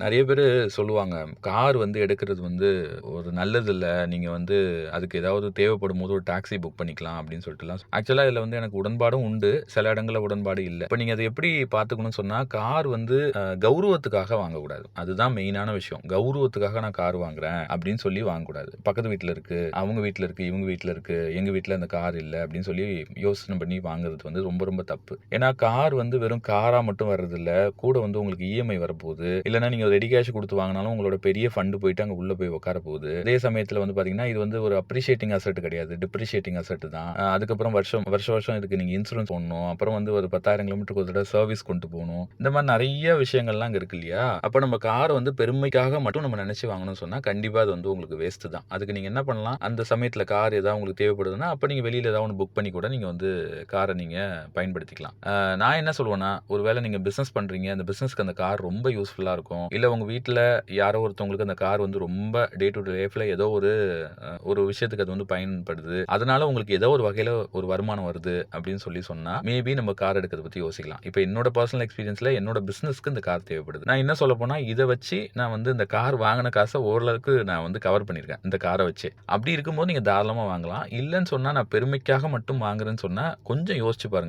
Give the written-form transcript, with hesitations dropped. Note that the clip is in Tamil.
நெறைய பேரு சொல்லுவாங்க, கார் வந்து எடுக்கிறது வந்து ஒரு நல்லதில்ல. நீங்க வந்து அதுக்கு ஏதாவது தேவைப்படும்போது ஒரு டாக்ஸி புக் பண்ணிக்கலாம் அப்படின்னு சொல்லிட்டுலாம். ஆக்சுவலா இதுல வந்து எனக்கு உடன்பாடும் உண்டு. சில இடங்கள்ல உடன்பாடு இல்ல. இப்ப நீங்க அத எப்படி பார்த்துக்கணும்னு சொன்னா, கார் வந்து கௌரவத்துக்காக வாங்கக்கூடாது. அதுதான் மெயினான விஷயம். கௌரவத்துக்காக நான் கார் வாங்குறேன் அப்படின்னு சொல்லி வாங்கக்கூடாது. பக்கத்து வீட்ல இருக்கு, அவங்க வீட்ல இருக்கு, இவங்க வீட்ல இருக்கு, எங்க வீட்ல அந்த கார் இல்ல அப்படின்னு சொல்லி யோசனை பண்ணி வாங்குறது வந்து ரொம்ப ரொம்ப தப்பு. ஏன்னா கார் வந்து வெறும் காரா மட்டும் வர்றதில்ல. கூட வந்து உங்களுக்கு இஎம்ஐ வரப்போகுது. இல்லன்னா நீங்க ரெடி கேஷ் குடுத்து வாங்குனாலும் உங்களோட பெரிய ஃபண்ட் போயிட்டு அங்க உள்ள போய் உட்கார போகுது. அதே சமயத்துல வந்து பார்த்தீங்கன்னா, இது வந்து ஒரு அப்ரிஷியேட்டிங் அசெட் கிடையாது. டிப்ரிஷியேட்டிங் அசெட் தான். அதுக்கப்புறம் வருஷம் இதுக்கு நீங்க இன்சூரன்ஸ் போடணும். அப்புறம் வந்து ஒரு 10,000 கிலோமீட்டருக்கு ஒரு தடவ சர்வீஸ் கொண்டு போணும். இந்த மாரி நெறைய விஷயங்கள்லாம் அங்க இருக்கு இல்லையா? அப்ப நம்ம கார வந்து பெருமைக்காக மட்டும் நம்ம நெனச்சு வாங்கணும்னு சொன்னா, கண்டிப்பா அது வந்து உங்களுக்கு வேஸ்ட் தான். அதுக்கு நீங்க என்ன பண்ணலாம்? அந்த சமயத்துல கார் ஏதாவது உங்களுக்கு தேவைப்படுதுன்னா, அப்ப நீங்க வெளியில ஏதாவது ஒண்ணு புக் பண்ணி கூட நீங்க வந்து கார நீங்க பயன்படுத்திக்கலாம். நான் என்ன சொல்லுவேன்னா, ஒரு வேள நீங்க பிசினஸ் பண்றீங்க. அந்த பிசினஸ்க்கு அந்த கார் ரொம்ப யூஸ்ஃபுல்லா இருக்கும். இல்ல உங்க வீட்ல யாரோ ஒருத்தவங்களுக்கு அந்த கார் வந்து ரொம்ப டே டூ டே லைஃப்ல ஏதோ ஒரு விஷயத்துக்கு அது வந்து பயன்படுது. அதனால உங்களுக்கு ஏதோ ஒரு வகையில ஒரு வருமானம் வருது அப்படின்னு சொல்லி சொன்னா, மேபி நம்ம கார் எடுக்கிறத பத்தி யோசிக்கலாம். இப்ப என்னோட பெர்சனல் எக்ஸ்பீரியன்ஸ்ல என்னோட பிசினஸ்க்கு இந்த கார் தேவைப்படுது. நான் என்ன சொல்லப்போனா, இத வச்சு நான் வந்து இந்த கார் வாங்குன காச ஓரளவுக்கு நான் வந்து கவர் பண்ணியிருக்கேன். இந்த கார வச்சே. அப்படி இருக்கும்போது நீங்க தாராளமா வாங்கலாம். இல்லன்னு சொன்னா நான் பெருமைக்காக மட்டும் வாங்குறேன்னு சொன்னா, கொஞ்சம் யோசிச்சு பாருங்க.